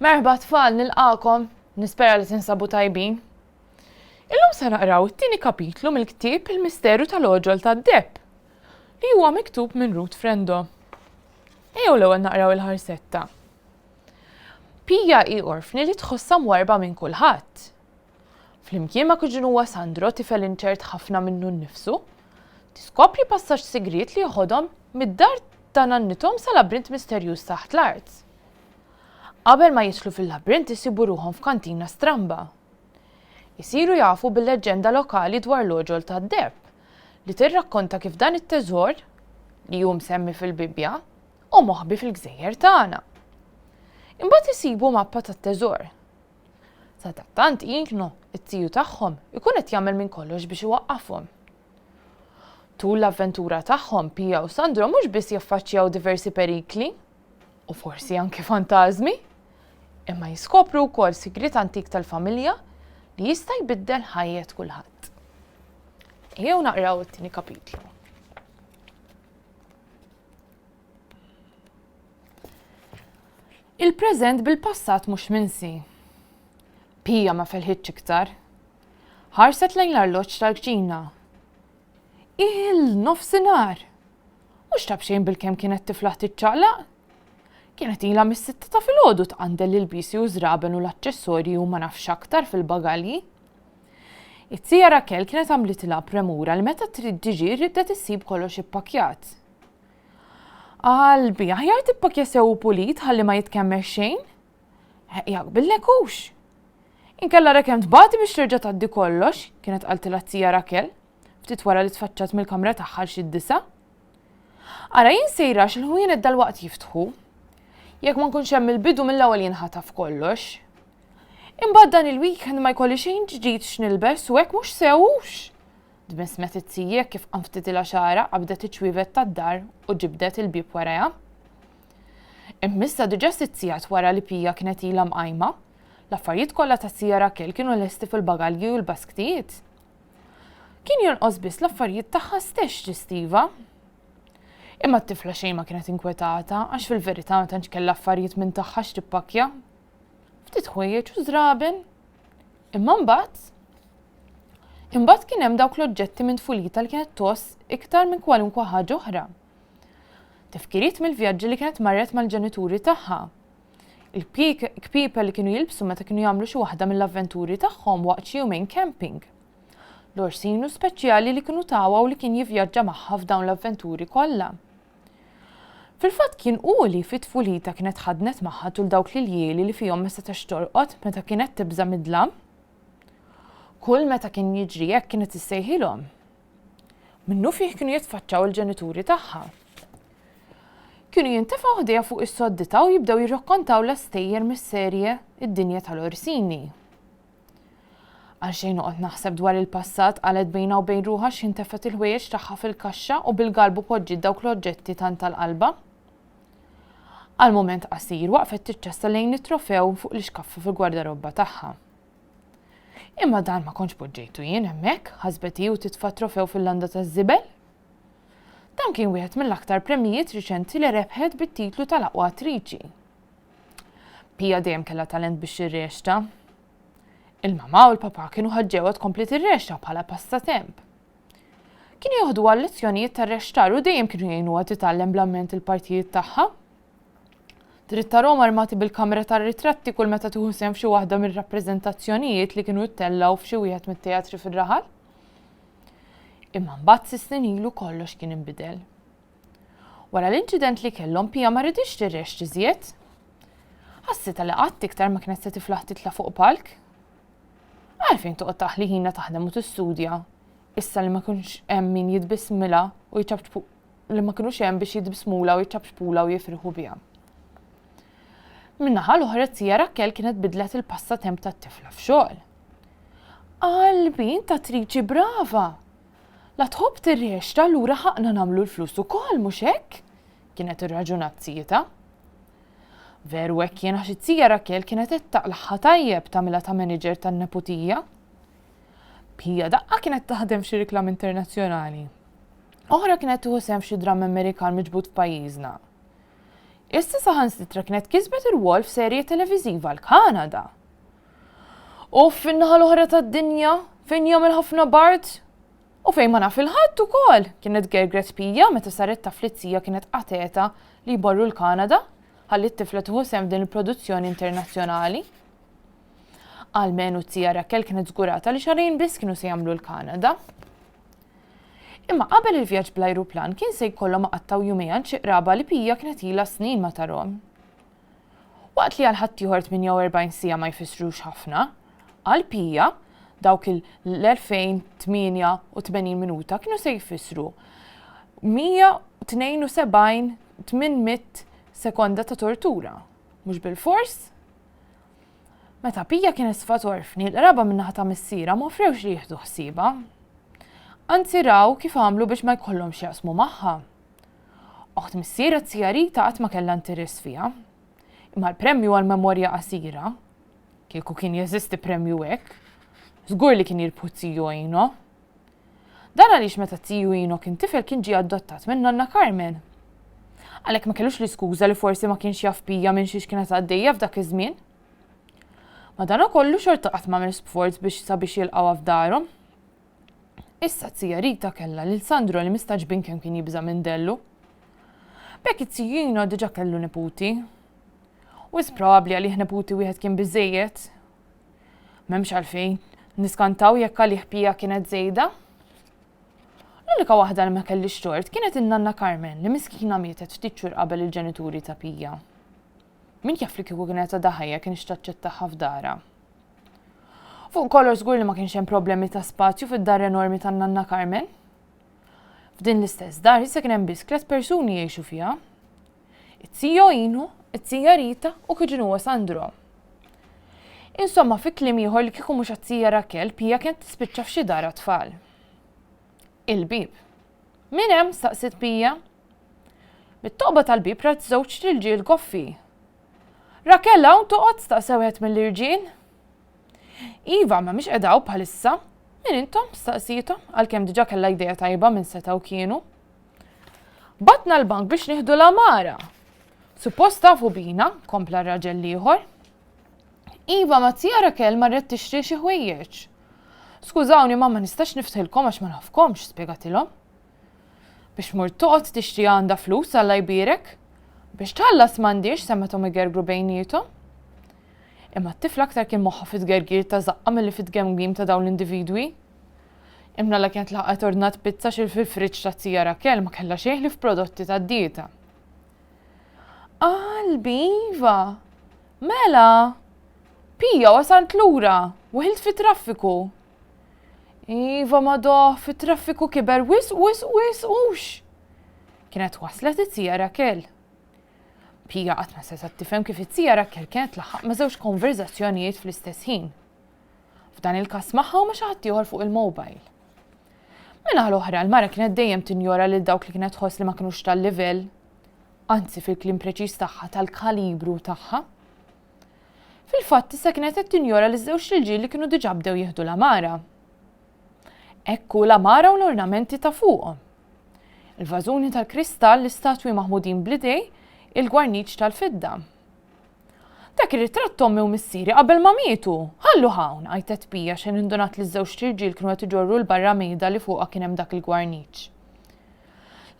Merħba tfal, nilqakom, nispera li tinsabu tajbin. Illum se naqraw it-tieni kapitlu mill-ktieb Il-Misteru tal-Oġol tad-Depp li huwa miktub minn Ruth Frendo. Ejjew l-ewwel naqraw il-ħarsetta. Pija hi orfni li tħossha mwarba minn kulħadd. Flimkien ma' kuġinuha Sandro tifel inċert ħafna minnu nnifsu, tiskopri passaġġ sigriet li joħodhom mid-dar ta' nannithom sa labrint misterjuż taħt l-art. Qabel ma jidħlu fil-labrint isibu ruħhom f'kantina stramba. Isiru jafu bil-leġenda lokali dwar l-Oġol tad-Depp li tirrakkonta kif dan it-teżor li hu msemmi fil-Bibja u moħbi fil-Gżejjer tagħna. Imbagħad isibu mappa tat-teżor. Sadattant inknu it-tiju tagħhom ikun qed jagħmel minn kollox biex iwaqqafhom. Tul l-avventura tagħhom Pija u Sandro mhux biss jaffaċċjaw diversi perikli u forsi anke fantażmi, imma jiskopru wkoll sigriet antik tal-familja li jista' jbiddel ħajjet kulħadd. Ejjew naqraw it-tieni kapitlu. Il-preżent bil-passat mhux minsi. Pija ma felħitx iktar. Ħarset lejn l-arloġġ tal-kċina. Il-nofsinhar. Mhux tab xejn bil-kemm kienet tifla tiċċaqlaq. Kienet ilha mis-sitta ta' filgħodu tqandel il-bisi u żraben u l-aċċessorji u ma nafx aktar fil-bagalji. It-tija Rakel kienet għamlitilha premura li meta trid tiġi riddet issib kollox ippakjat. Qalbi, aħjar tippakja sew pulit ħalli ma jitkemmer xejn? Jaqbillek hux. Inkella kemm tbagħti biex terġa' tgħaddi kollox, kienet qaltilha t-tija Rakel, ftit wara li tfaċċat mill-kamra tagħha xi d-disa. Ara jien sejrax il-ħwienet dal-waqt jiftħu. Jekk ma nkunx hemm il-bidu mill-ewwel jinħataf kollox. Imbagħad dan il-weekend ma jkolli xejn ġdid x'nilbes u hekk mhux sewwux. Dmismet it-tijek kif qanftitilha xara qabdet iċwivet tad-dar u ġibdet il-bib warajha. Immissa diġà sitt sigħat wara li Pija kienet ilha mqajma, l-affarijiet kollha tat-tija Rakel kienu lesti fil-bagalji u l-basktijiet. Kien jonqos biss l-affarijiet tagħha stess ġistiva. Imma t-tifla xejn ma kienet inkwetata għax fil-verità ma tantx kellha affarijiet minn tagħha x'tippakja. Ftit ħwejjeġ u żraben. Imma Imbagħad kien hemm dawk l-oġġetti minn tfulita li kienet toss iktar minn kwalunkwe ħaġa oħra. Tifkiriet mill-vjaġġi li kienet marret mal-ġenituri tagħha. Il-kpipa li kienu jilbsu meta kienu jagħmlu xi waħda mill-avventuri tagħhom waqt xi jumejn camping. L-orsinu speċjali li kienu tawha u li kien jivvjaġġa magħha f'dawn l-avventuri kollha. Fil-fatt kien li fit-tfulita kienet ħadnet magħha tul dawk l-iljieli li fihom ma setax torqod meta kienet tibża midla. Kull meta kien jiġri hekk kienet issejħilhom. Minnu fih kienu jitfaċċaw il-ġenituri tagħha. Kienu jintefgħu ħdejja fuq is-soddita u jibdew jirrakkontaw l-istejjer mis-serje Id-Dinja tal-Orsini. Għalxejn noqgħod naħseb dwar il-passat qalet bejna u bejn ruħha x'intefet il-ħwejjeġ tagħha fil-kaxxa u bil-galbu poġġiet dawk l-oġġetti tant tal-qalba. Għal mument qasir waqfet tiċċessa lejn it-trofew fuq l-iskaffa fil-gwardarobba tagħha. Imma dan ma kontx poġġejtu jien hemmhekk, ħasbet hi u titfa' trofew fil-landa taż-żibel. Dan kien wieħed mill-aktar premijiet riċenti li rebħet bit-titlu tal-aqwa attriċi. Pija dejjem kellha talent biex irrexxa. Il-mama u l-papa kienu ħaġġewha tkompli tirrexxa bħala passatemp. Kienu jieħdu għal lezzjonijiet tar-rexxar u dejjem kienu jgħinuha titgħallem bl-amment il-partijiet tagħha. Trid tarahom armati bil-kamra tar-ritratti kull meta tieħu sehem f'xi waħda mir-rappreżentazzjonijiet li kienu jittellaw f'xi wieħed mit-teatri fir-raħal. Imma mbagħad snin ilu kollox kien inbidel. Wara l-inċident li kellhom Pija ma rridix tirrex iżjed. Ħassitha li qatt iktar ma kienet se tiflaħ titla' fuq palk. Għalfejn toqgħod taħli ħina taħdem u tistudja, issa li ma kienx hemm min jitbismilha u jċabċbu li ma kinux hemm biex jitbismula u jċabċbula u jifrħu biha. Min-naħa l-oħra t-tija Rakel kienet bidlet il-passatemp tat-tifla f'xogħol. Qalbi, inta attriċi brava! La tħobb tirrexxa allura ħaqna nagħmlu l-flus ukoll mhux hekk? Kienet irraġunat tzieta. Veru hekk kien għax it-tija Rakel kienet qed taqlaħħa tajjeb tagħmilha ta' manager tan-neputija. Pija daqqa kienet taħdem f'xi riklam internazzjonali. Oħra kienet tieħu sehem f'xi dram Amerikan miġbud f'pajjiżna. Issa saħansitra kienet kisbet ir-rwol f'serje televiżiva l-Kanada. U fin-naħa l-oħra tad-dinja fejn jagħmel ħafna Bart u fejn ma naf il-ħadd ukoll kienet gergret Pija meta saret taf li t-sija kienet qateta li jborru l-Kanada ħalli t-tifla tieħu sehem f'din il-produzzjoni internazzjonali. Almenu t-sija Rakel kienet żgurata li xarejn biss kienu se jagħmlu l-Kanada. Imma qabel il-vjaġġ bl-ajruplan kien se jkollhom aqattaw jumejn xi qraba li Pija kienet ilha snin ma tarhom. Waqt li għal ħadd ieħor 48 siegħa ma jfissrux ħafna, għal Pija dawk l-2880 minuta kienu se jfissru 172,800 sekonda ta' tortura. Mhux bil-fors? Meta Pija kienet sfa torfni, l-qraba min-naħa ta' missiera ma offrewx li jieħdu ħsieba. Anzi raw kif għamlu biex ma jkollhomx jaqsmu magħha. Oħt missiera t-sija Rita qatt ma kellha interess fiha. Imma l-premju għall-memorja qasira, kieku kien jeżisti premju hekk, żgur li kien jirbħu Tiju Ino. Dan għaliex meta Tiju Ino kien tifel kien ġie adottat minn Nonna Carmen. Għalhekk ma kellux l-iskuża li forsi ma kienx jaf Pija minn xiex kienet għaddejja f'dak iż-żmien. Madankollu xorta qatt m'għamel sforz biex sabiex jilqgħuha f'darhom. Issa t-sija Rita kellha lil Sandro li mistaġbin kemm kien jibża minn dellu. Bekk it-Tiju Ino diġà kellu niputi. U probabbli għalih niputi wieħed kien biżejjed. M'hemmx għalfejn niskantaw jekk għalih Pija kienet żejda. L-unika waħda li ma kellix tort kienet in-Nonna Carmen li miskina mietet ftit xhur qabel il-ġenituri ta' Pija. Min jaf li kieku kienet għadha ħajja kien ixtaċċettaha f'dara. Fuq kollox żgur li ma kienx hemm problemi ta' spazju fid-dar enormi tan-Nonna Carmen. F'din l-istess dar issa kien hemm biss 3 persuni jgħixu fiha. It-Tiju Ino, it-Tija Rita u kien huwa Sandro. Insomma, fi kliem ieħor li kieku mhux għat-Tija Rakel Pija kienet tispiċċa f'xi dar tfal. Il-bib. Min hemm staqsit Pija? Bit-toqba tal-bib rat żewġ irġiel goffi. Rakel hawn toqgħod staqsew wieħed mill-irġiel? Iva, ma mhix qedaw bħalissa. Min intom staqsietom għalkemm diġà kellha idea tajba minn setgħu kienu. Batna l-bank biex nieħdu l-amara. Suppost tafu bina, kompla raġel ieħor. Iva, ma Tija Rakel marret tixtri xi ħwejjeġ. Skużawni ma nistax niftħilkom għax ma nafkomx, spjegatilhom. Biex mur toqgħod tixtri għandha flus Alla jbierek, biex tħallas m'għandix semmethom igergru bejniethom. Imma t-tifla aktar kien moħħa fit-gergir ta' zaqqa milli fit-gemgim ta' dawn l-individwi. Imna la kienet laqgħet ordnat pizza xil fil-friġġ ta' Tija Rakel ma kellha xejn li f'prodotti tad-dieta. Iva, mela, Pija wasalt lura, waħilt fit-traffiku. Iva madoħ fit-traffiku kiber wis. Kienet waslet it-Tija Rakel. Pija qatt ma seta' tifhem kif it-Tija Rakel kienet laħaq ma' żewġ konverzazzjonijiet fl-istess ħin. F'dan il-każ magħha u ma' xi ħadd ieħor fuq il-mowbajl. Minnaħa l-oħra l-mara kienet dejjem tinjora lil dawk li kienet tħoss li ma kinux tal-livell, anzi fil-kliem preċiż tagħha tal-kalibru tagħha. Fil-fatt issa kienet qed tinjora li żewġ irġiel li kienu diġà bdew jieħdu l-amara. Ekku l-amara u l-ornamenti ta' fuqhom. Il-vażuni tal-kristall l-istatwi maħmudin bl-idej, il-gwarniċ tal-fidda. Dak ir-ritratt Tommi u missieri qabel ma mietu. Ħallu hawn għajtet Pija xejn indunat li żewġ irġiel kienu qed iġorru l-barra mejda li fuqha kien hemm dak il-gwarniċ.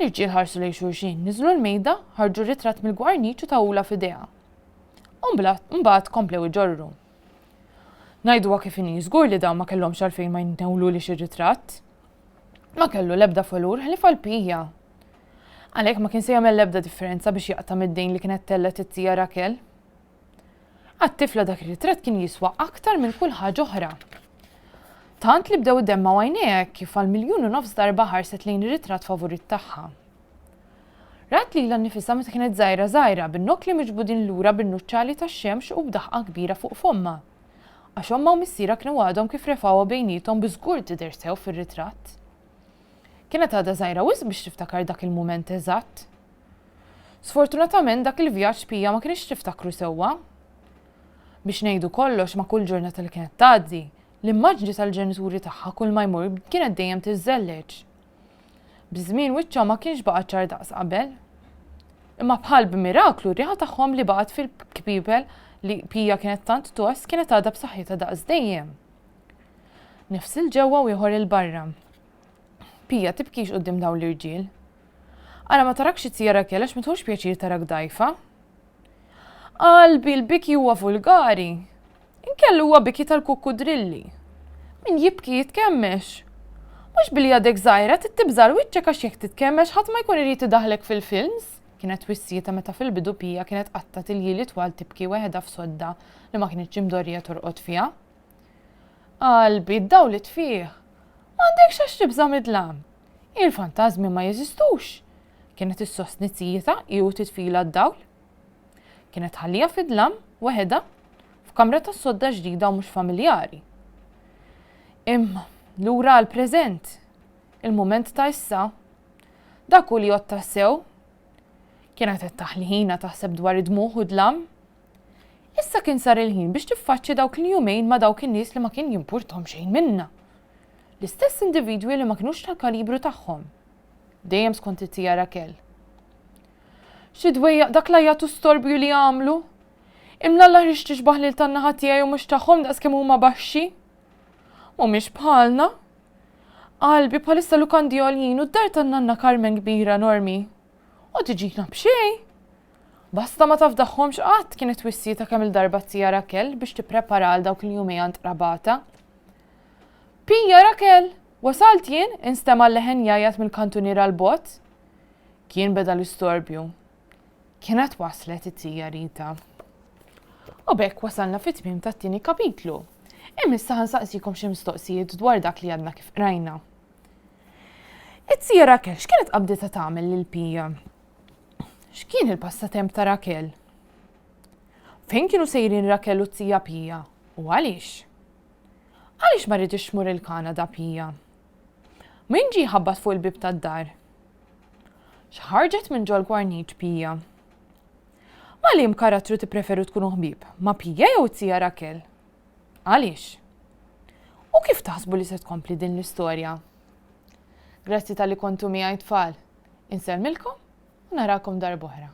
L-irġiel ħarsu lejn xulxin, niżlu l-mejda, ħarġu r-ritratt mill-gwarniċ u tawula f'idejha. Mbagħad komplew iġorru. Ngħiduha kif inhi żgur li dawn ma kellhomx għalfejn ma jnewlulix ir-ritratt. Ma kellu l-ebda falur ħlief għal Pija. Għalhekk ma kien se jagħmel l-ebda differenza biex jaqta' mid-dejn li kienet tellet it-Tija Rakel. Għat-tifla dak ir-ritratt kien jiswa aktar minn kull ħaġa oħra. Tant li bdew iddemma għajnejha kif għal 1.5 miljun darba ħarset lejn ir-ritratt favorit tagħha. Rat lilha nnifisha meta kienet żgħira bin-nokli miġbudin lura bin-nuċċali tax-xemx u b'daħqa kbira fuq fomma. Għax omma u missiera kienu għadhom kif refawha bejniethom bi żgur tidher sew fir-ritratt. Kienet għadha żgħira wisq biex tiftakar dak il-mument eżatt. Sfortunatament dak il-vjaġġ Pija ma kienx tiftakru sewwa. Biex ngħidu kollox ma' kull ġurnata li kienet tgħaddi, l-immaġni tal-ġenituri tagħha kull ma jmur kienet dejjem tiżżelleġ. Biż-żmien wiċċha ma kienx baqa' ċar daqs qabel. Imma bħal b'miraklu riħa tagħhom li baqgħet fil-kbibel li Pija kienet tant tost kienet għadha b'saħħitha daqs dejjem. Nifsil ġewwa u ieħor il-barra. Pija tibkix qudiem dawn l-irġiel. Ara ma tarakx it-tija Rakel għax m'tħux pjaċir tarak dajfa. Qalbi l-biki huwa vulgari. Inkellu huwa biki tal-kukkudrilli. Min jibki jitkemmex. Mhux billi għadek żgħira tittibżal wiċċek għax jekk titkemmex ħadd ma jkun irid idaħlek fil-films. Kienet wissieta meta fil-bidu Pija kienet qattat il-jili twal tibki weħeda f'sodda li ma kienx imdorrija torqod fiha. Qalbi d-dawlet fih. M'għandekx għax tibża midlam. Il-fantażmi ma jeżistux. Kienet is-sostni tzieta jew titfila d-dawl. Kienet ħallija fid-dlam weħeda f'kamra tas-sodda ġdida u mhux familjari. Imma lura għall-preżent, il-mument ta' issa, dak hu li jgħod tassew. Kienet qed taħli ħina taħseb dwar id-dmuħ u dlam. Issa kien sar il-ħin biex tiffaċċi dawk il-jumejn ma' dawk in-nies li ma kien jimpurthom xejn minnha. L-istess individwi li ma kinux tal-kalibru tagħhom. Dejjem skont it-tija Rakel. Xi dwejjaq dak l-ajjatu storbju li għamlu? Imlalla ħrix tixbaħ lil tan-naħa tiegħi u mhux tagħhom daqskemm huma baxxi? Mhumiex bħalna. Qalbi bħalissa lukandi għoljin u d-dar tan-nanna Carmen kbira Normi. U tiġina b'xej. Basta ma tafdaħħomx qatt kienet wissieta kemm il-darba tija Rakel biex tipprepara għal dawk il-jumejn trabata. Pija Rakel, wasalt jien instema' l-leħen jajjat mill-kantuniera l-bot. Kien beda l-istorbju. Kienet waslet it-tija Rita. U bekk wasalna fit-tmiem tat-tieni kapitlu. Issa ħansaqsikom xi mistoqsijiet dwar dak li għadna kif rajna. It-tija Rakel x'kienet qabdita tagħmel lil Pija? X'kien il-passatemp ta' Rakel? Fejn kienu sejrin Rakel u t-tija Pija? U għaliex? Għaliex ma rridix tmur il-Kanada Pija? Min ġie ħabbat fuq il-bib tad-dar? X'ħarġet minn ġol gwarniċ Pija? Ma li karattru tippreferu tkunu ħbieb, ma' Pija jew t-tija Rakel? Għaliex? U kif taħsbu li se tkompli din l-istorja? Grazzi tal-li kontu miegħi tfal. Insemmilkom u narakom darb'oħra.